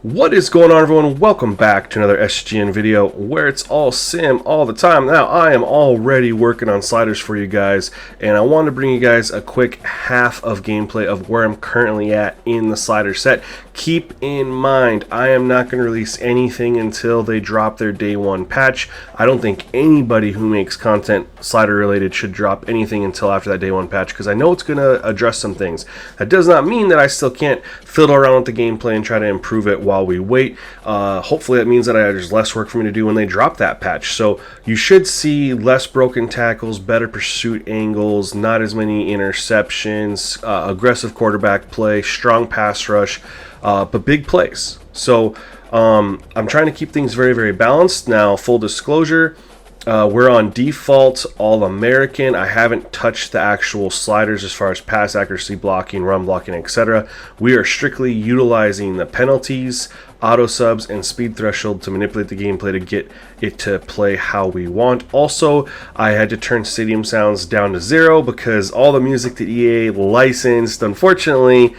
What is going on, everyone? Welcome back to another SGN video where it's all sim all the time. Now, I am already working on sliders for you guys, and I want to bring you guys a quick half of gameplay of where I'm currently at in the slider set. Keep in mind, I am not going to release anything until they drop their day one patch. I don't think anybody who makes content slider related should drop anything until after that day one patch, because I know it's going to address some things. That does not mean that I still can't fiddle around with the gameplay and try to improve it while we wait. Hopefully that means that there's less work for me to do when they drop that patch. So you should see less broken tackles, better pursuit angles, not as many interceptions, aggressive quarterback play, strong pass rush, but big plays. So I'm trying to keep things very, very balanced. Now, full disclosure, we're on default All-American. I haven't touched the actual sliders as far as pass accuracy, blocking, run blocking, etc. We are strictly utilizing the penalties, auto subs, and speed threshold to manipulate the gameplay to get it to play how we want. Also, I had to turn stadium sounds down to 0 because all the music that EA licensed, unfortunately,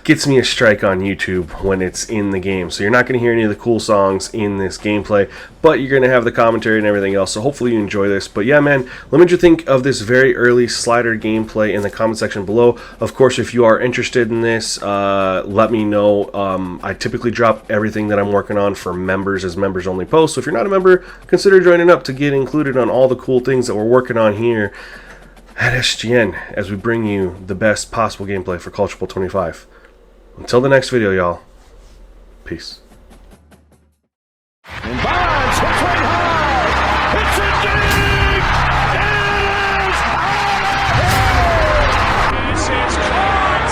gets me a strike on YouTube when it's in the game. So you're not going to hear any of the cool songs in this gameplay, but you're going to have the commentary and everything else. So hopefully you enjoy this. But yeah, man, let me know what you think of this very early slider gameplay in the comment section below. Of course, if you are interested in this, let me know. I typically drop everything that I'm working on for members as members only posts. So if you're not a member, consider joining up to get included on all the cool things that we're working on here at SGN as we bring you the best possible gameplay for College Football 25. Until the next video, y'all. Peace. And Bonds hits right high. It's a dig. It is out of here. This is caught.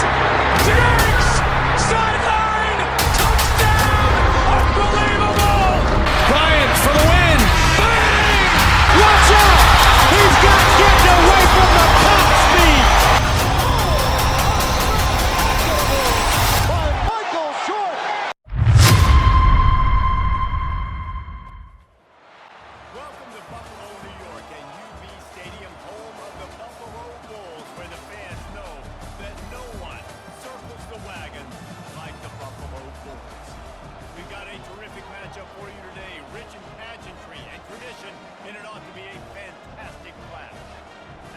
Diggs. Sideline. Touchdown. Unbelievable. Bryant for the win. Bang. Watch out. He's got getting away from the top speed. By Michael Short. Welcome to Buffalo, New York, and UB Stadium, home of the Buffalo Bulls, where the fans know that no one circles the wagons like the Buffalo Bulls. We've got a terrific matchup for you today, rich in pageantry and tradition, and it ought to be a fantastic clash.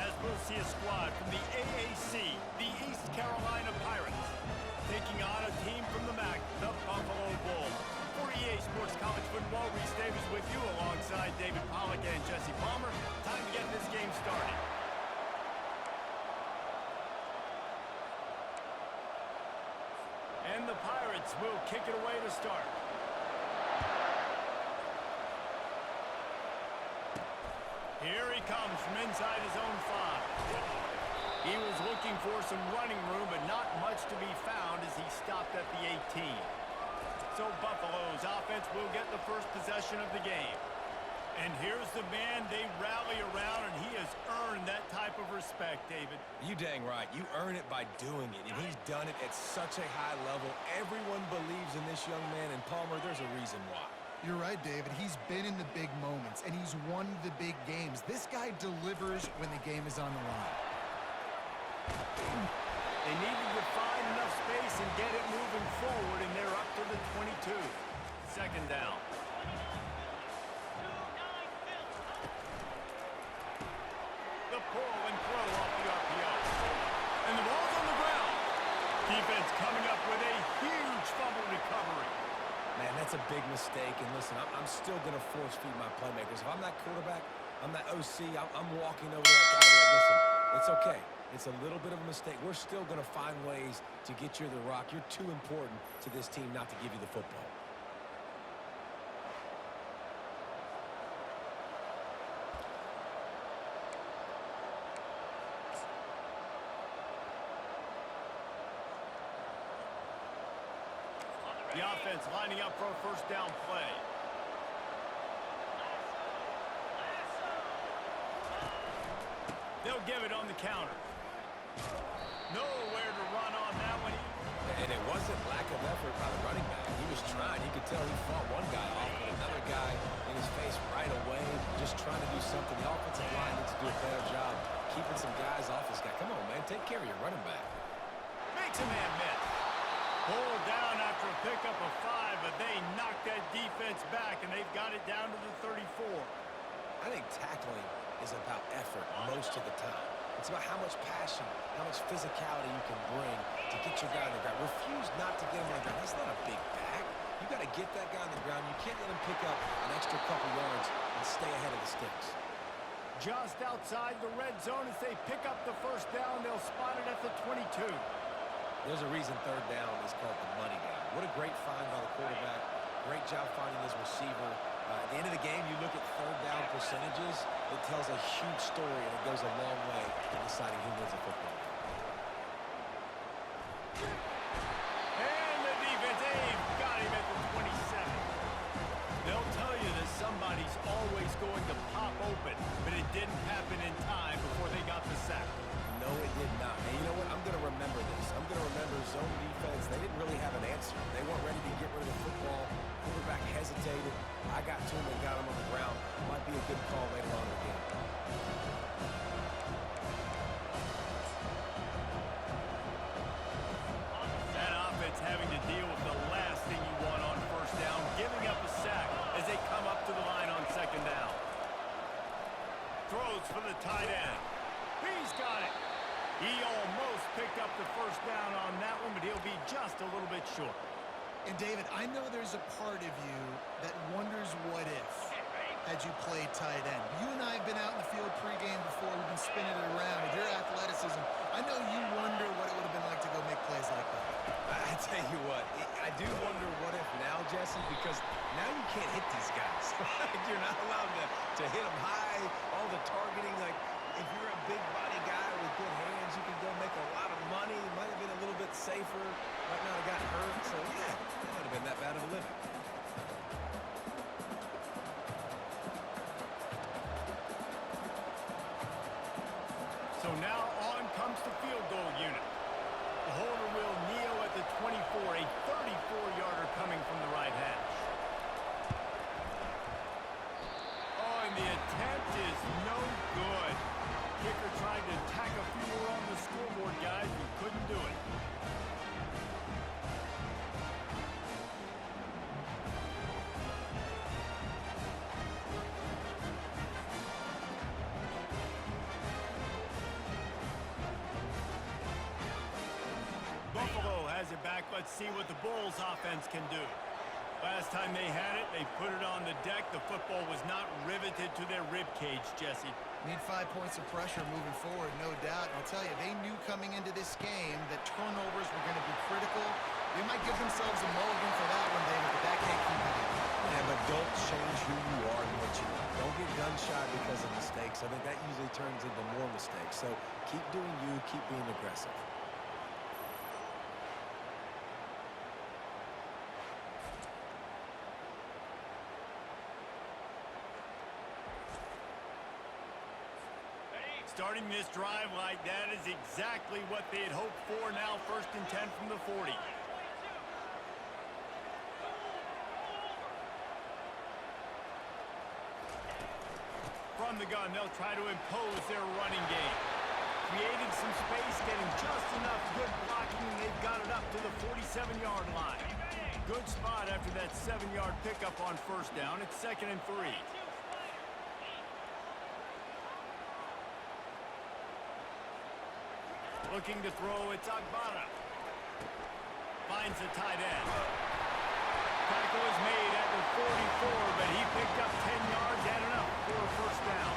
As we'll see a squad from the AAC, the East Carolina Pirates, taking on a team from the MAC, the Buffalo Bulls. For EA Sports College Football, Reese Davis with you alongside David Pollack and Jesse Palmer. Time to get this game started. And the Pirates will kick it away to start. Here he comes from inside his own 5. He was looking for some running room, but not much to be found as he stopped at the 18. So Buffalo's offense will get the first possession of the game. And here's the man they rally around, and he has earned that type of respect, David. You dang right. You earn it by doing it, and he's done it at such a high level. Everyone believes in this young man, and Palmer, there's a reason why. You're right, David. He's been in the big moments, and he's won the big games. This guy delivers when the game is on the line. They needed to find enough space and get it moving forward, and they're up to the 22. Second down. The pull and throw off the RPO. And the ball's on the ground. Defense coming up with a huge fumble recovery. Man, that's a big mistake. And listen, I'm still going to force feed my playmakers. If I'm that quarterback, I'm that OC, I'm walking over to that guy like, listen, it's okay. It's a little bit of a mistake. We're still going to find ways to get you the rock. You're too important to this team not to give you the football. The offense lining up for a first down play. They'll give it on the counter. Nowhere to run on that one. And it wasn't lack of effort by the running back. He was trying. You could tell he fought one guy off, but another guy in his face right away, just trying to do something. The offensive line needs to do a better job keeping some guys off this guy. Come on, man. Take care of your running back. Makes a man miss. Pulled down after for a pickup of 5, but they knocked that defense back, and they've got it down to the 34. I think tackling is about effort most of the time. It's about how much passion, how much physicality you can bring to get your guy on the ground. Refuse not to get him on the ground. That's not a big back. You got to get that guy on the ground. You can't let him pick up an extra couple yards and stay ahead of the sticks. Just outside the red zone as they pick up the first down. They'll spot it at the 22. There's a reason third down is called the money down. What a great find by the quarterback. Great job finding his receiver. At the end of the game, you look at third down percentages. It tells a huge story, and it goes a long way in deciding who wins a football game. And the defense, they've got him at the 27. They'll tell you that somebody's always going to pop open, but it didn't happen in time before they got the sack. No, it did not. And you know what? I'm going to remember this. I'm going to remember zone defense. They didn't really have an answer. They weren't ready to get rid of the football. Quarterback hesitated. I got to him and got him on the ground. Might be a good call later on in the game. That offense having to deal with the last thing you want on first down, giving up a sack as they come up to the line on second down. Throws for the tight end. He's got it. He almost picked up the first down on that one, but he'll be just a little bit short. And David, I know there's a part of you that wonders what if had you played tight end. You and I have been out in the field pregame before. We've been spinning it around with your athleticism. I know you wonder what it would have been like to go make plays like that. I tell you what, I do wonder what if now, Jesse, because now you can't hit these guys. You're not allowed to hit them high, all the targeting. Like, if you're a big body guy with good hands, you can go make a lot of money. Might have been a little bit safer. Might not have gotten hurt. So, yeah, it might have been that bad of a living. So now on comes the field goal unit. The holder will kneel at the 24, a 34-yarder coming from the right hash. Oh, and the attempt is no good. Kicker tried to tack a few more on the scoreboard, guys, and couldn't do it. Buffalo has it back. Let's see what the Bulls offense can do. Last time they had it, they put it on the deck. The football was not riveted to their rib cage, Jesse. Need 5 points of pressure moving forward, no doubt. And I'll tell you, they knew coming into this game that turnovers were going to be critical. They might give themselves a mulligan for that one, David, but that can't keep happening. Yeah, but don't change who you are and what you are. Don't get gun-shy because of mistakes. I think that usually turns into more mistakes. So keep doing you, keep being aggressive. Starting this drive like that is exactly what they had hoped for. Now 1st and 10 from the 40. From the gun, they'll try to impose their running game. Creating some space, getting just enough good blocking, and they've got it up to the 47-yard line. Good spot after that 7-yard pickup on first down. It's 2nd and 3. Looking to throw, it's Agbara. Finds the tight end. Tackle is made at the 44, but he picked up 10 yards and enough for a first down.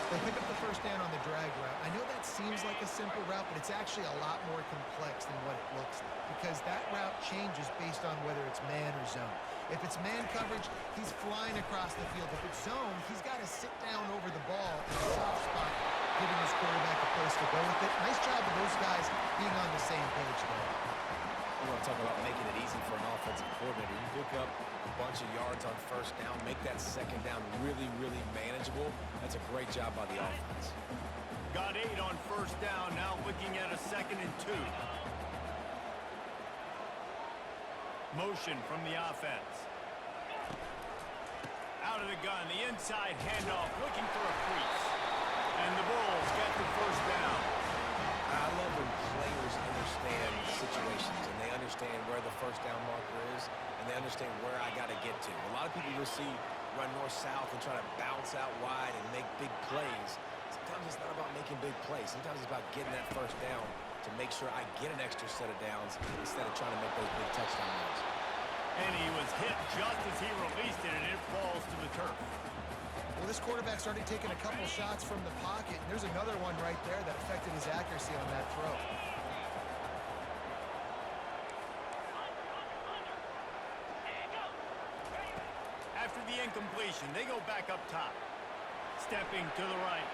They pick up the first down on the drag route. I know that seems like a simple route, but it's actually a lot more complex than what it looks like because that route changes based on whether it's man or zone. If it's man coverage, he's flying across the field. If it's zone, he's got to sit down over the ball in a soft spot, giving his quarterback a place to go with it. Nice job of those guys being on the same page there. You want to talk about making it easy for an offensive coordinator. You pick up a bunch of yards on first down, make that second down really, really manageable. That's a great job by the offense. Got 8 on first down, now looking at a 2nd and 2. Motion from the offense. Out of the gun, the inside handoff, looking for a crease. And the Bulls get the first down. I I love when players understand situations and they understand where the first down marker is and they understand where I got to get to. A lot of people you'll see run north-south and try to bounce out wide and make big plays. Sometimes it's not about making big plays. Sometimes it's about getting that first down to make sure I get an extra set of downs instead of trying to make those big touchdown runs. And he was hit just as he released it, and it falls to the turf. Well, this quarterback started taking a couple shots from the pocket, and there's another one right there that affected his accuracy on that throw. After the incompletion, they go back up top. Stepping to the right.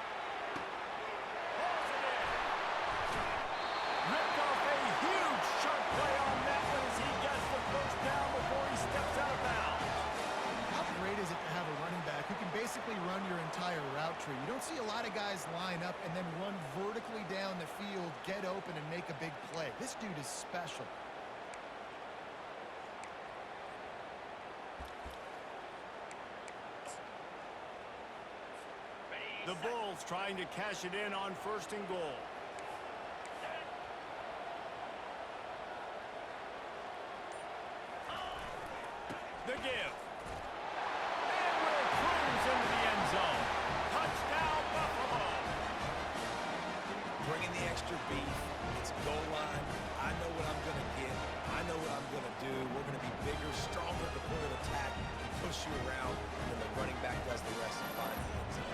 Pulls it in. Ripped off a huge sharp play on that one as he gets the first down before he steps out of bounds. How great is it to have a running back who can basically run your entire route tree? You don't see a lot of guys line up and then run vertically down the field, get open, and make a big play. This dude is special. The Bulls trying to cash it in on 1st and goal. The give. And will cruise into the end zone. Touchdown, Buffalo. Bringing the extra beef. It's goal line. I know what I'm going to get. I know what I'm going to do. We're going to be bigger, stronger at the point of attack, push you around, and then the running back does the rest and finds the end zone.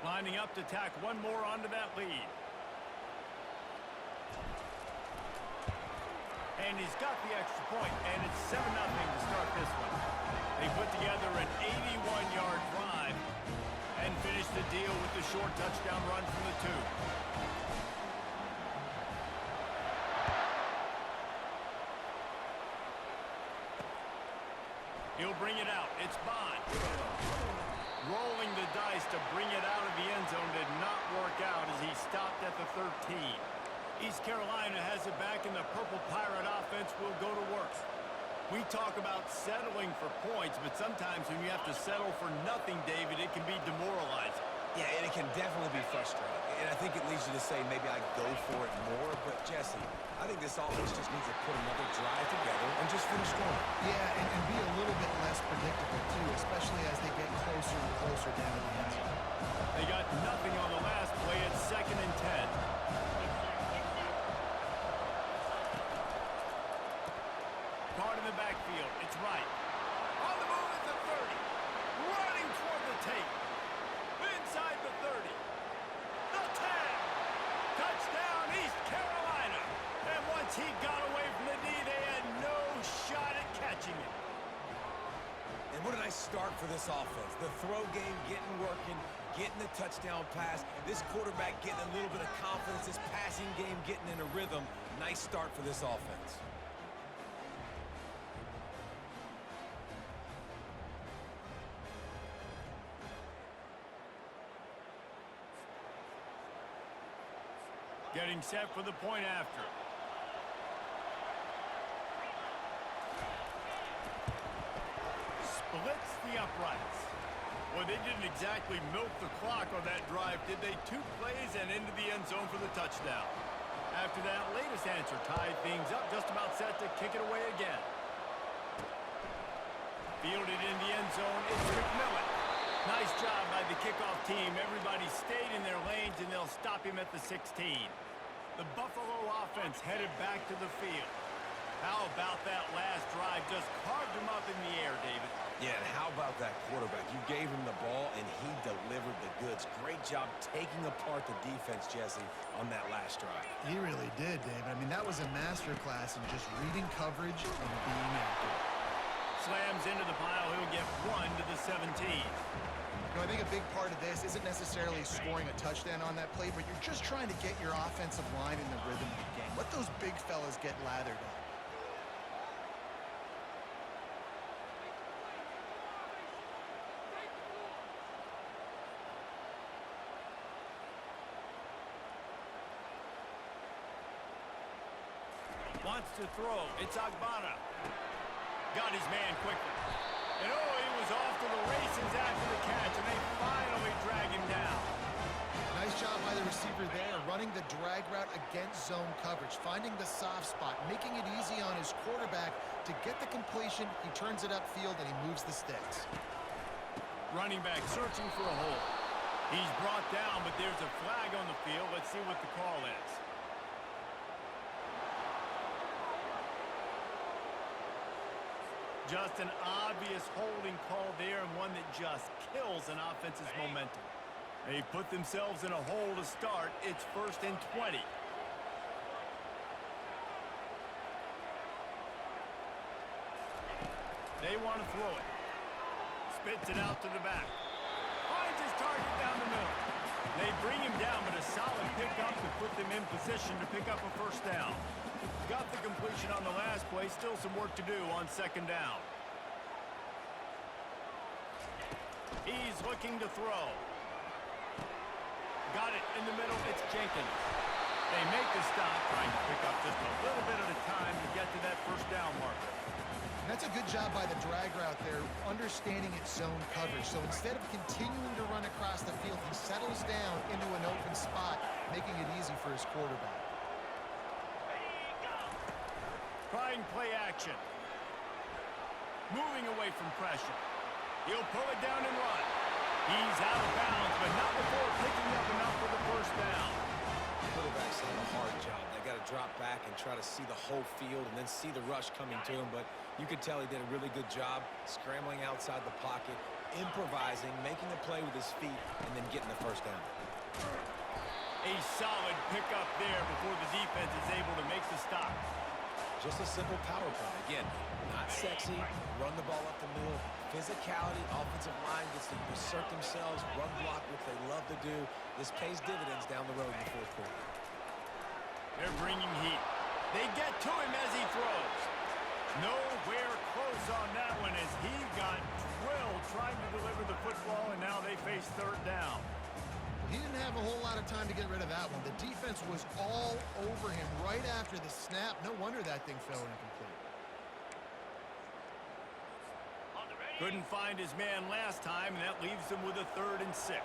Lining up to tack one more onto that lead. And he's got the extra point, and it's 7-0 to start this one. They put together an 81-yard drive and finish the deal with the short touchdown run from the 2. He'll bring it out. It's Bond. Rolling the dice to bring it out of the end zone did not work out as he stopped at the 13. East Carolina has it back, and the Purple Pirate offense will go to work. We talk about settling for points, but sometimes when you have to settle for nothing, David, it can be demoralizing. Yeah, and it can definitely be frustrating. And I think it leads you to say maybe I go for it more. But, Jesse, I think this offense just needs to put another drive together and just finish scoring. Yeah, and be a little bit less predictable, too, especially as they get closer and closer down to the end zone. They got nothing on the last play. It's 2nd and 10. Caught in the backfield. It's right. On the move at the 30. Running toward the tape. Inside the 30. The 10. Touchdown, East Carolina. And once he got away from the knee, they had no shot at catching it. And what a nice start for this offense. The throw game getting working, getting the touchdown pass. This quarterback getting a little bit of confidence. This passing game getting in a rhythm. Nice start for this offense. Getting set for the point after. Splits the uprights. Well, they didn't exactly milk the clock on that drive, did they? 2 plays and into the end zone for the touchdown. After that latest answer tied things up, just about set to kick it away again. Fielded in the end zone, it's McMillan. Nice job by the kickoff team. Everybody stayed in their lanes, and they'll stop him at the 16. The Buffalo offense headed back to the field. How about that last drive? Just carved him up in the air, David. Yeah, and how about that quarterback? You gave him the ball, and he delivered the goods. Great job taking apart the defense, Jesse, on that last drive. He really did, David. I mean, that was a masterclass in just reading coverage and being accurate. Slams into the pile. He'll get 1 to the 17. You know, I think a big part of this isn't necessarily scoring a touchdown on that play, but you're just trying to get your offensive line in the rhythm of the game. Let those big fellas get lathered up. Wants to throw. It's Agbana. Got his man quickly. And oh, he was off to the races after the catch, and they finally drag him down. Nice job by the receiver there, running the drag route against zone coverage, finding the soft spot, making it easy on his quarterback to get the completion. He turns it upfield, and he moves the sticks. Running back searching for a hole. He's brought down, but there's a flag on the field. Let's see what the call is. Just an obvious holding call there, and one that just kills an offense's momentum. They put themselves in a hole to start. It's 1st and 20. They want to throw it. Spits it out to the back. Finds his target down the middle. They bring him down, but a solid pickup to put them in position to pick up a 1st down. Got the completion on the last play. Still some work to do on 2nd down. He's looking to throw. Got it in the middle. It's Jenkins. They make the stop, trying to pick up just a little bit at a time to get to that 1st down marker. And that's a good job by the drag route there, understanding its zone coverage. So instead of continuing to run across the field, he settles down into an open spot, making it easy for his quarterback. Trying play action. Moving away from pressure. He'll pull it down and run. He's out of bounds, but not before picking up enough for the 1st down. Quarterbacks have a hard job. They got to drop back and try to see the whole field and then see the rush coming to him. But you could tell he did a really good job scrambling outside the pocket, improvising, making a play with his feet, and then getting the 1st down. A solid pickup there before the defense is able to make the stop. Just a simple power play. Again, not sexy, run the ball up the middle, physicality, offensive line gets to assert themselves, run block, which they love to do. This pays dividends down the road in the 4th quarter. They're bringing heat. They get to him as he throws. Nowhere close on that one as he got drilled trying to deliver the football, and now they face 3rd down. He didn't have a whole lot of time to get rid of that one. The defense was all over him right after the snap. No wonder that thing fell incomplete. Couldn't find his man last time, and that leaves him with a 3rd and 6.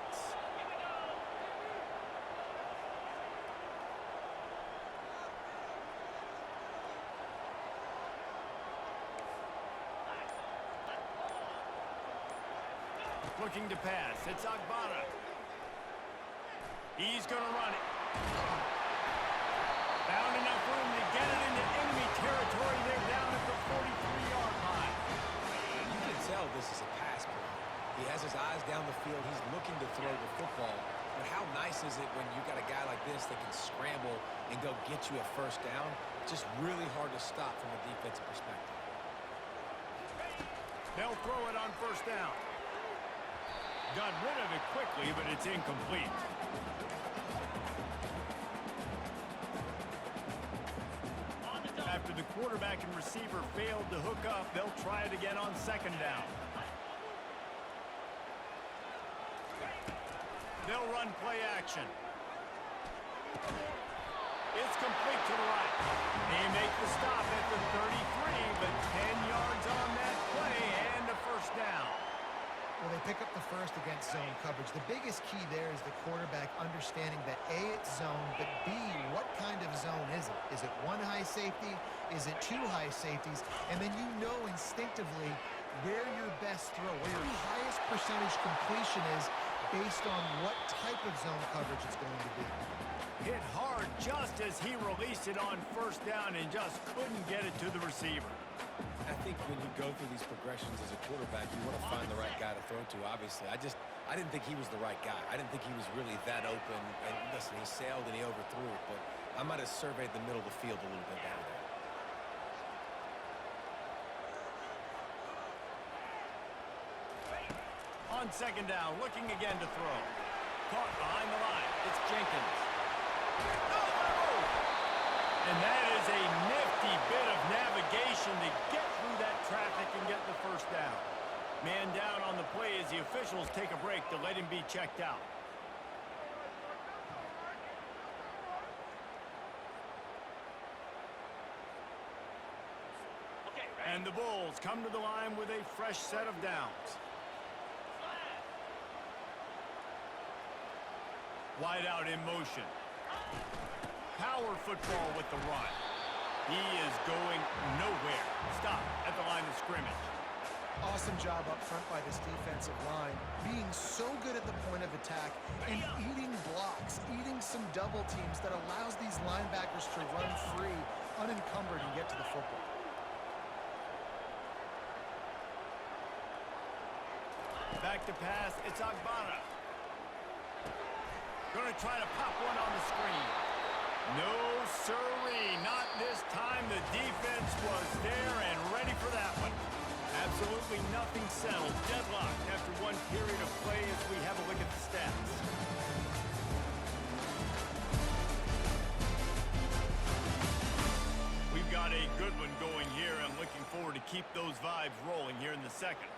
Looking to pass. It's Agbana. He's going to run it. Found enough room to get it into enemy territory. They're down at the 43-yard line. You can tell this is a pass play. He has his eyes down the field. He's looking to throw the football. But how nice is it when you got a guy like this that can scramble and go get you a 1st down? Just really hard to stop from a defensive perspective. They'll throw it on 1st down. Got rid of it quickly, but it's incomplete. After the quarterback and receiver failed to hook up, they'll try it again on 2nd down. They'll run play action. It's complete to the right. They make the stop at the 33, but 10 yards on that play and a 1st down. Well, they pick up the 1st against zone coverage. The biggest key there is the quarterback understanding that A, it's zone, but B, what kind of zone is it? Is it 1 high safety? Is it 2 high safeties? And then you know instinctively where your best throw, where your highest percentage completion is based on what type of zone coverage it's going to be. Hit hard just as he released it on 1st down and just couldn't get it to the receiver. I think when you go through these progressions as a quarterback, you want to find the right guy to throw to, obviously. I didn't think he was the right guy. I didn't think he was really that open. And listen, he sailed and he overthrew it, but I might have surveyed the middle of the field a little bit better there. On 2nd down, looking again to throw. Caught behind the line. It's Jenkins. And that is a nifty bit of navigation to get through that traffic and get the 1st down. Man down on the play as the officials take a break to let him be checked out. And the Bulls come to the line with a fresh set of downs. Wide out in motion. Power football with the run. He is going nowhere. Stop at the line of scrimmage. Awesome job up front by this defensive line, being so good at the point of attack and eating blocks, eating some double teams that allows these linebackers to run free, unencumbered, and get to the football. Back to pass, it's Agbana. Gonna try to pop one on the screen. No siree, not this time. The defense was there and ready for that one. Absolutely nothing settled. Deadlocked after one period of play as we have a look at the stats. We've got a good one going here. I'm looking forward to keep those vibes rolling here in the second.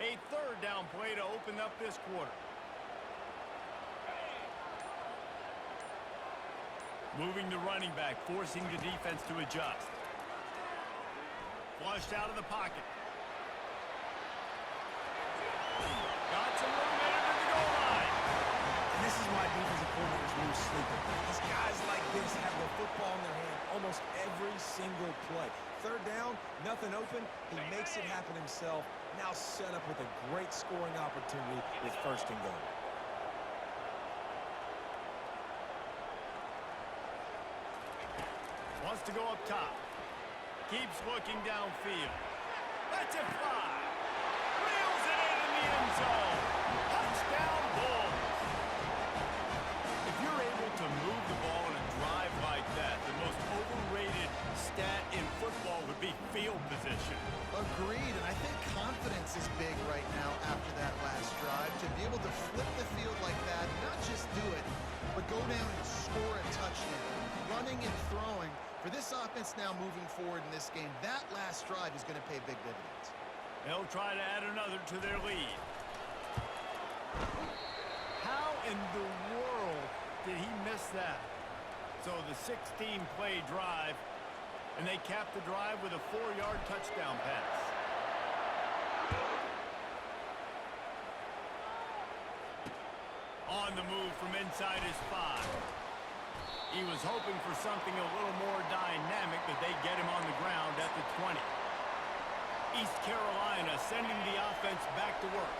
A third down play to open up this quarter. Moving the running back, forcing the defense to adjust. Flushed out of the pocket. Got some room into the goal line. And this is why defensive coordinators lose sleep at night. These guys like this have the football in their hand almost every single play. Third down, nothing open. He makes it happen himself. Now set up with a great scoring opportunity with first and goal. Wants to go up top. Keeps looking downfield. Lets it fly. Reels it in the end zone. Touchdown Bulls. If you're able to move the ball in a drive like that, the most overrated stat in football would be field position. Agreed, and I think confidence is big right now after that last drive. To be able to flip the field like that, not just do it, but go down and score a touchdown. Running and throwing. For this offense now moving forward in this game, that last drive is going to pay big dividends. They'll try to add another to their lead. How in the world did he miss that? So the 16-play drive, and they cap the drive with a 4-yard touchdown pass. On the move from inside his 5. He was hoping for something a little more dynamic, but they get him on the ground at the 20. East Carolina sending the offense back to work.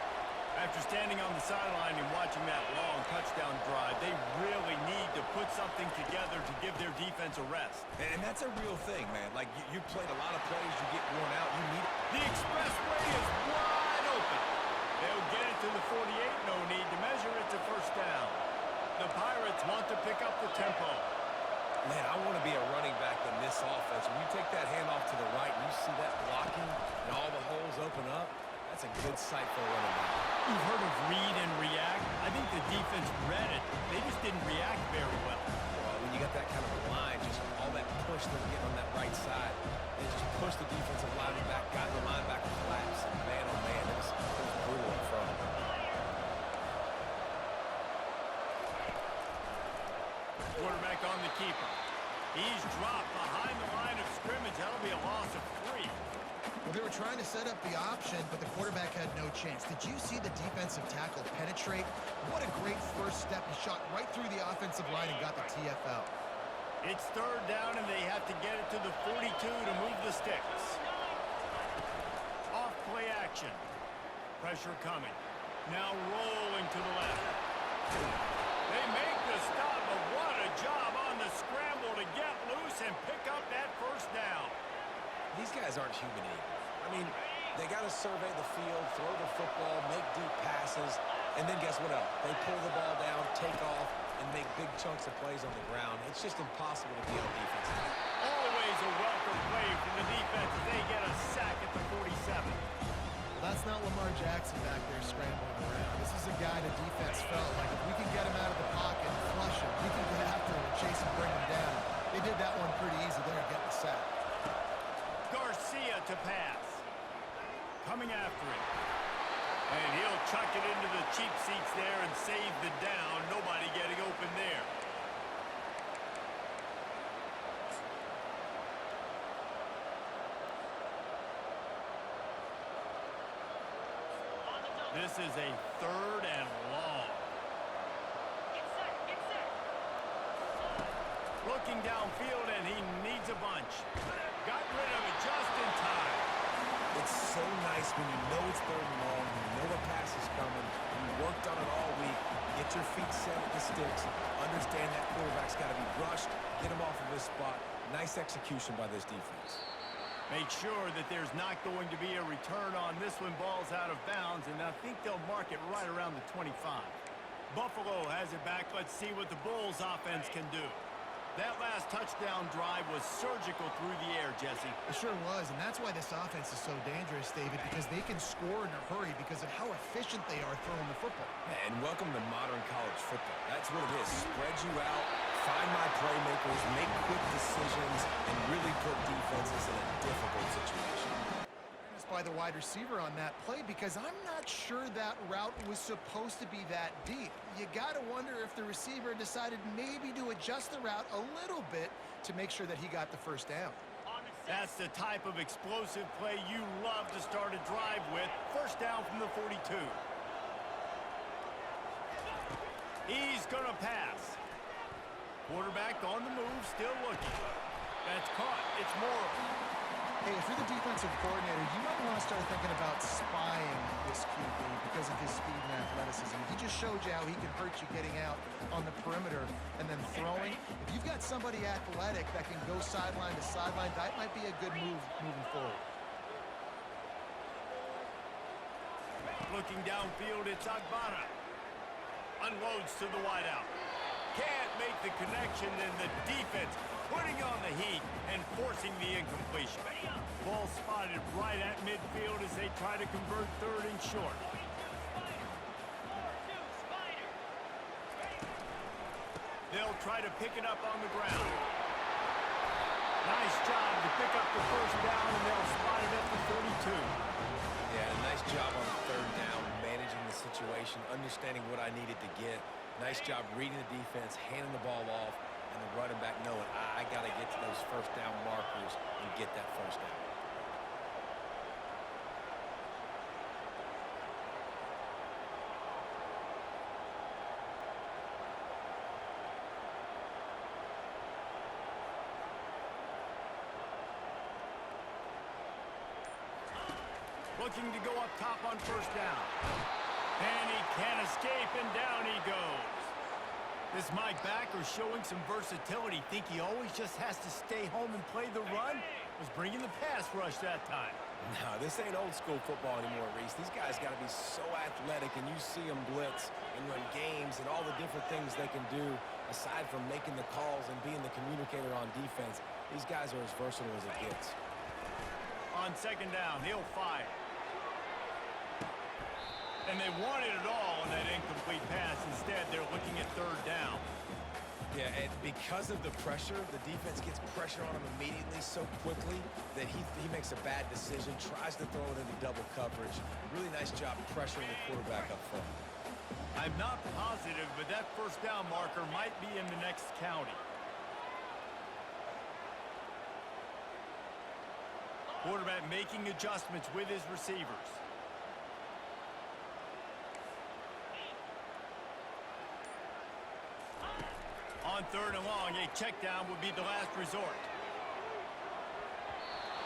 After standing on the sideline and watching that long touchdown drive, they really need to put something together to give their defense a rest. And that's a real thing, man. Like, you played a lot of plays, you get worn out, you need it. The expressway is wide open. They'll get it to the 48, no need to measure it to first down. The Pirates want to pick up the tempo. Man, I want to be a running back in this offense. When you take that handoff to the right and you see that blocking and all the holes open up, that's a good sight for a running back. You've heard of read and react. I think the defense read it. They just didn't react very well. Well, when you got that kind of a line, just all that push they're getting on that right side, they just pushed the defensive lineman back, got the linebacker collapse, and man, oh man, it was brutal in front of them. Quarterback on the keeper. He's dropped behind the line of scrimmage. That'll be a loss of 3. Well, they were trying to set up the option, but the quarterback had no chance. Did you see the defensive tackle penetrate? What a great first step. He shot right through the offensive line and got the TFL. It's third down, and they have to get it to the 42 to move the sticks. Off play action. Pressure coming. Now rolling to the left. They make the stop, but what a job on the scramble to get loose and pick up that first down. These guys aren't human eagles. I mean, they got to survey the field, throw the football, make deep passes, and then guess what else? They pull the ball down, take off, and make big chunks of plays on the ground. It's just impossible to be on defense. Always a welcome play from the defense as they get a sack at the 47. Well, that's not Lamar Jackson back there scrambling around. This is a guy the defense felt like if we can get him out of the pocket and flush him, we can get after him, chase him, bring him down. They did that one pretty easy there, getting the sack. Garcia to pass. Coming after it. And he'll chuck it into the cheap seats there and save the down. Nobody getting open there. This is a 3rd and long. Get set. Looking downfield, and he needs a bunch. Got rid of it just in time. It's so nice when you know it's 3rd and long, you know a pass is coming, you worked on it all week, get your feet set at the sticks, understand that quarterback's got to be rushed, get him off of his spot. Nice execution by this defense. Make sure that there's not going to be a return on this one. Ball's out of bounds, and I think they'll mark it right around the 25. Buffalo has it back. Let's see what the Bulls offense can do. That last touchdown drive was surgical through the air, Jesse. It sure was, and that's why this offense is so dangerous, David, because they can score in a hurry because of how efficient they are throwing the football. And welcome to modern college football. That's what it is. Spread you out, find my playmakers, make quick decisions, and really put defenses in a difficult situation. By the wide receiver on that play, because I'm not sure that route was supposed to be that deep. You got to wonder if the receiver decided maybe to adjust the route a little bit to make sure that he got the first down. That's the type of explosive play you love to start a drive with. First down from the 42. He's going to pass. Quarterback on the move, still looking. That's caught. It's Morrow. Hey, if you're the defensive coordinator, you might want to start thinking about spying this QB because of his speed and athleticism. He just showed you how he can hurt you getting out on the perimeter and then throwing. If you've got somebody athletic that can go sideline to sideline, that might be a good move moving forward. Looking downfield, it's Agbana. Unloads to the wideout. Can't make the connection, and the defense putting on the heat and forcing the incompletion. Ball spotted right at midfield as they try to convert 3rd and short. They'll try to pick it up on the ground. Nice job to pick up the first down, and they'll spot it at the 32. Yeah, nice job on the 3rd down, managing the situation, understanding what I needed to get. Nice job reading the defense, handing the ball off, and the running back knowing I got to get to those first down markers and get that first down. Looking to go up top on first down. And he can't escape, and down he goes. This Mike backer showing some versatility. Think he always just has to stay home and play the run? Was bringing the pass rush that time. No, this ain't old school football anymore, Reese. These guys got to be so athletic, and you see them blitz and run games and all the different things they can do aside from making the calls and being the communicator on defense. These guys are as versatile as it gets. On second down, he'll fire. And they wanted it all on that incomplete pass. Instead, they're looking at 3rd down. Yeah, and because of the pressure, the defense gets pressure on him immediately so quickly that he makes a bad decision, tries to throw it into double coverage. Really nice job pressuring the quarterback up front. I'm not positive, but that first down marker might be in the next county. Quarterback making adjustments with his receivers. On 3rd and long, a check down would be the last resort.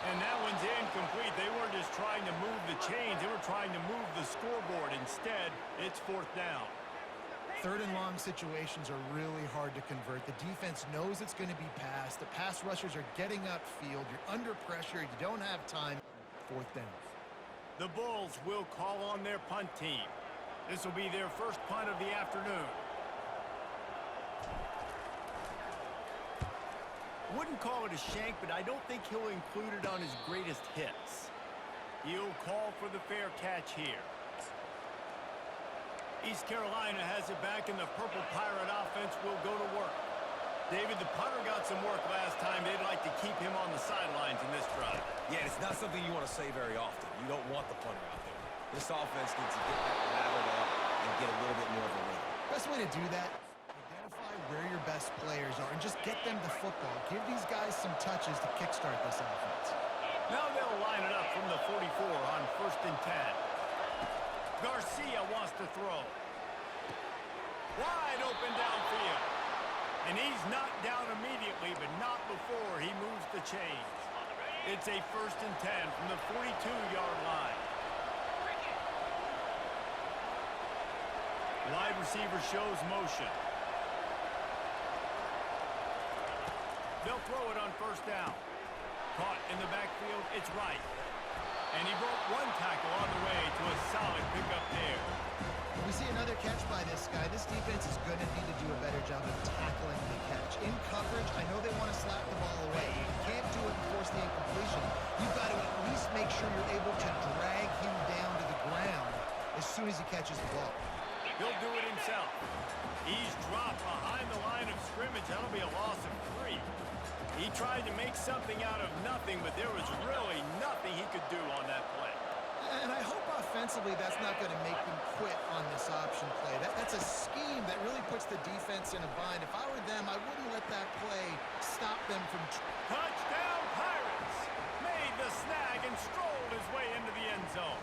And that one's incomplete. They weren't just trying to move the chains. They were trying to move the scoreboard. Instead, it's 4th down. 3rd and long situations are really hard to convert. The defense knows it's going to be passed. The pass rushers are getting upfield. You're under pressure. You don't have time. 4th down. The Bulls will call on their punt team. This will be their first punt of the afternoon. Wouldn't call it a shank, but I don't think he'll include it on his greatest hits. He'll call for the fair catch here. East Carolina has it back, and the Purple Pirate offense will go to work. David, the punter got some work last time. They'd like to keep him on the sidelines in this drive. Yeah, it's not something you want to say very often. You don't want the punter out there. This offense needs to get that lathered up and get a little bit more of a rhythm. Best way to do that, identify where your best players are and just get them the football. Give these guys some touches to kickstart this offense. Now they'll line it up from the 44 on 1st and 10. Garcia wants to throw. Wide open downfield. And he's knocked down immediately, but not before he moves the chains. It's a 1st and 10 from the 42-yard line. Wide receiver shows motion. They'll throw it on 1st down. Caught in the backfield, it's right. And he broke one tackle on the way to a solid pickup there. We see another catch by this guy. This defense is going to need to do a better job of tackling the catch. In coverage, I know they want to slap the ball away. You can't do it and force the incompletion. You've got to at least make sure you're able to drag him down to the ground as soon as he catches the ball. He'll do it himself. He's dropped behind the line of scrimmage. That'll be a loss of 3. He tried to make something out of nothing, but there was really nothing he could do on that play. And I hope offensively that's not going to make them quit on this option play. That's a scheme that really puts the defense in a bind. If I were them, I wouldn't let that play stop them from... Touchdown Pirates! Made the snag and strolled his way into the end zone.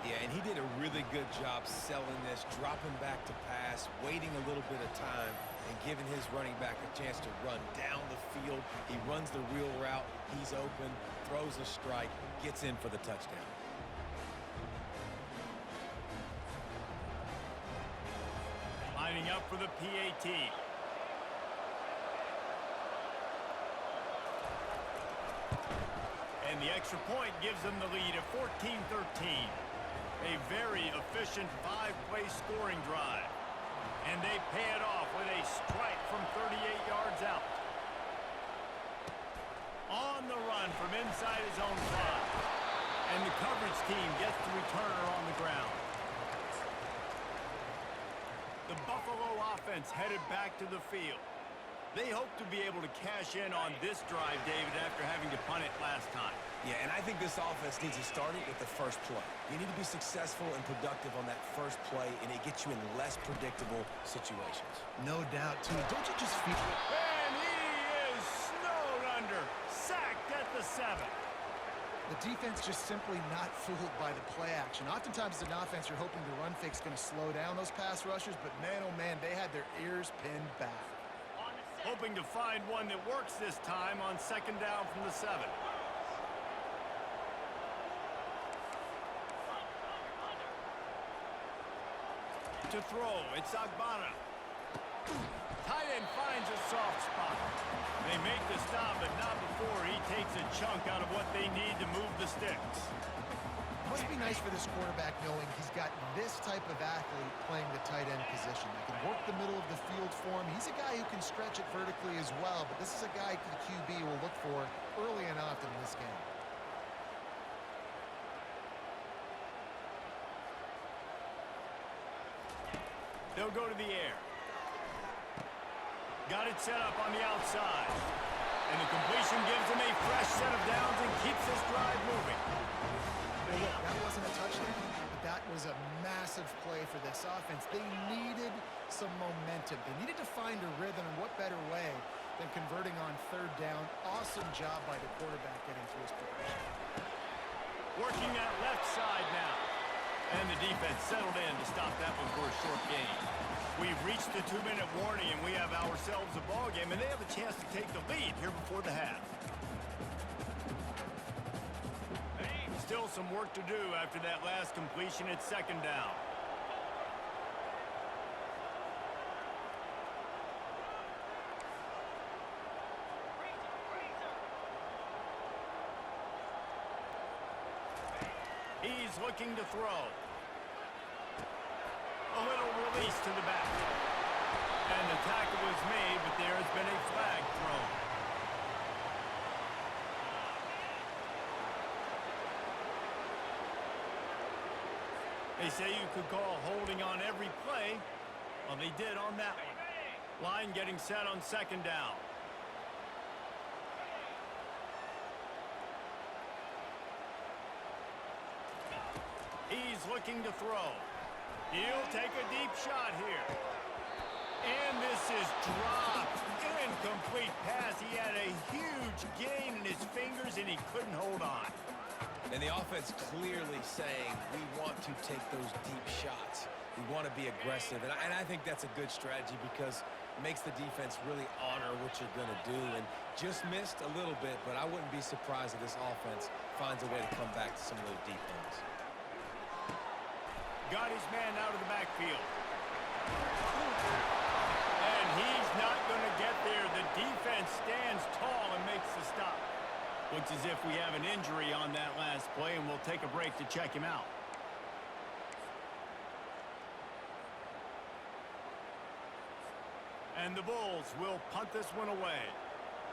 Yeah, and he did a really good job selling this, dropping back to pass, waiting a little bit of time, and giving his running back a chance to run down the field. He runs the wheel route. He's open, throws a strike, gets in for the touchdown. Lining up for the PAT. And the extra point gives them the lead at 14-13. A very efficient 5-play scoring drive. And they pay it off with a strike from 38 yards out. On the run from inside his own 5. And the coverage team gets the returner on the ground. The Buffalo offense headed back to the field. They hope to be able to cash in on this drive, David, after having to punt it last time. Yeah, and I think this offense needs to start it with the first play. You need to be successful and productive on that first play, and it gets you in less predictable situations. No doubt, too. Don't you just feel... And he is snowed under. Sacked at the 7. The defense just simply not fooled by the play action. Oftentimes, as an offense, you're hoping the run fake's going to slow down those pass rushers, but man, oh man, they had their ears pinned back. Hoping to find one that works this time on 2nd down from the 7. To throw, it's Agbana. Tight end finds a soft spot. They make the stop, but not before he takes a chunk out of what they need to move the sticks. Must be nice for this quarterback knowing he's got this type of athlete playing the tight end position. That can work the middle of the field for him. He's a guy who can stretch it vertically as well, but this is a guy the QB will look for early and often in this game. They'll go to the air. Got it set up on the outside. And the completion gives them a fresh set of downs and keeps this drive moving. Well, look, that wasn't a touchdown, but that was a massive play for this offense. They needed some momentum. They needed to find a rhythm, and what better way than converting on 3rd down. Awesome job by the quarterback getting through his progression. Working that left side now. And the defense settled in to stop that one for a short gain. We've reached the 2-minute warning, and we have ourselves a ball game, and they have a chance to take the lead here before the half. Still some work to do after that last completion at 2nd down. He's looking to throw. A little release to the back. And the tackle was made, but there has been a flag thrown. They say you could call holding on every play. Well, they did on that one. Line getting set on 2nd down. looking to throw. He'll take a deep shot here. And this is dropped. Incomplete pass. He had a huge gain in his fingers, and he couldn't hold on. And the offense clearly saying, we want to take those deep shots. We want to be aggressive. And I think that's a good strategy because it makes the defense really honor what you're going to do. And just missed a little bit, but I wouldn't be surprised if this offense finds a way to come back to some of those deep ones. Got his man out of the backfield. And he's not going to get there. The defense stands tall and makes the stop. Looks as if we have an injury on that last play, and we'll take a break to check him out. And the Bulls will punt this one away.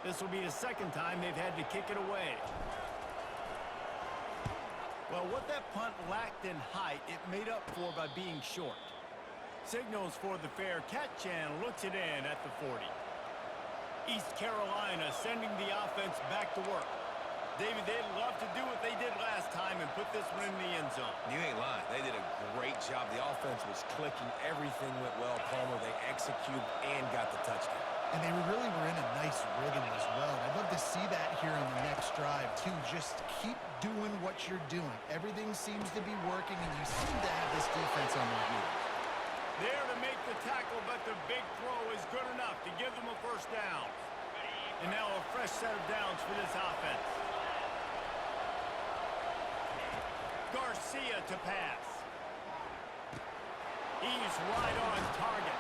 This will be the second time they've had to kick it away. Well, what that punt lacked in height, it made up for by being short. Signals for the fair catch and looks it in at the 40. East Carolina sending the offense back to work. David, they'd love to do what they did last time and put this one in the end zone. You ain't lying. They did a great job. The offense was clicking. Everything went well, Palmer. They executed and got the touchdown. And they really were in a nice rhythm as well. I'd love to see that here on the next drive, too. Just keep doing what you're doing. Everything seems to be working, and you seem to have this defense on their heels. There to make the tackle, but the big throw is good enough to give them a first down. And now a fresh set of downs for this offense. Garcia to pass. He's right on target.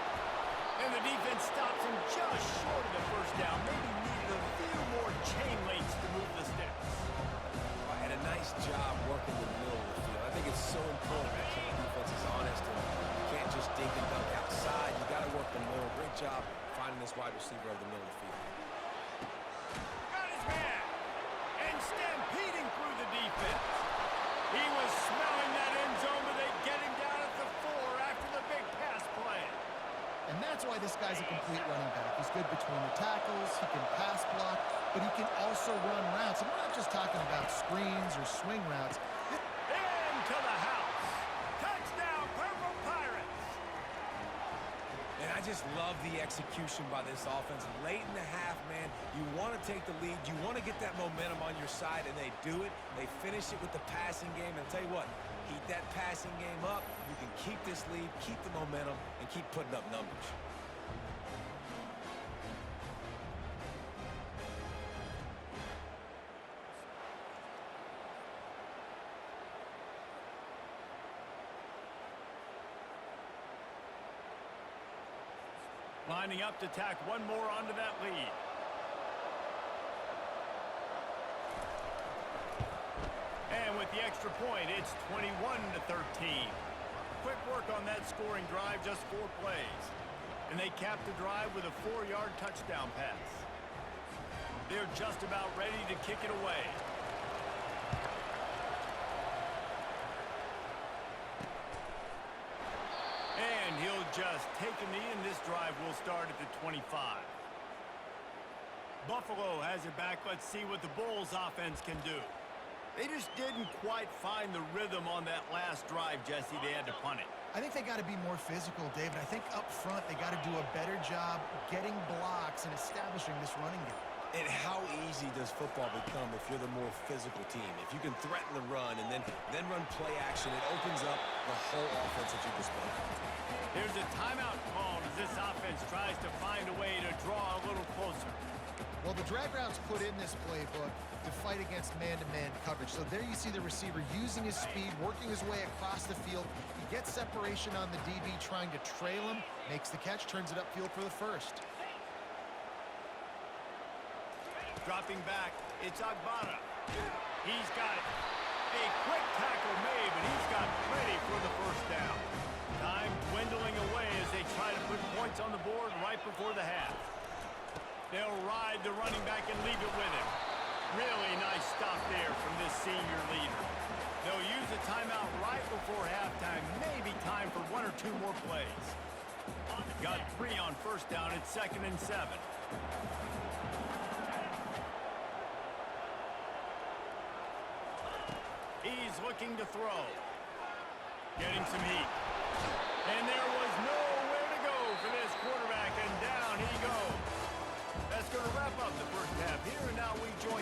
And the defense stops him just short of the first down. Maybe needed a few more chain links to move the sticks. And a nice job working the middle of the field. I think it's so important that the defense is honest and you can't just dink and dunk outside. You got to work the middle. Great job finding this wide receiver over the middle of the field. Got his man. And stampeding through the defense. He was smelling that end zone, but they get him down at the 4 after the big pass play. And that's why this guy's a complete running back. He's good between the tackles, he can pass block, but he can also run routes. And we're not just talking about screens or swing routes. Into the house. Touchdown, Purple Pirates. And I just love the execution by this offense. Late in the half, man, you want to take the lead. You want to get that momentum on your side, and they do it. They finish it with the passing game. And I'll tell you what, keep that passing game up. You can keep this lead, keep the momentum, and keep putting up numbers. Lining up to tack one more onto that lead. And with the extra point, it's 21-13. Quick work on that scoring drive, just 4 plays. And they cap the drive with a 4-yard touchdown pass. They're just about ready to kick it away. And he'll just take a knee, and this drive will start at the 25. Buffalo has it back. Let's see what the Bulls offense can do. They just didn't quite find the rhythm on that last drive, Jesse. They had to punt it. I think they got to be more physical, David. I think up front they got to do a better job getting blocks and establishing this running game. And how easy does football become if you're the more physical team? If you can threaten the run and then run play action, it opens up the whole offense at your disposal. There's a timeout called as this offense tries to find a way to draw a little closer. Well, the drag routes put in this playbook to fight against man-to-man coverage. So there you see the receiver using his speed, working his way across the field. He gets separation on the DB, trying to trail him, makes the catch, turns it upfield for the first. Dropping back, it's Agbada. He's got it. A quick tackle made, but he's got plenty for the first down. Time dwindling away as they try to put points on the board right before the half. They'll ride the running back and leave it with him. Really nice stop there from this senior leader. They'll use a timeout right before halftime. Maybe time for 1 or 2 more plays. Got 3 on first down. It's 2nd and 7. He's looking to throw. getting some heat. And there was nowhere to go for this quarterback, and down he goes. That's going to wrap up the first half here, and now we join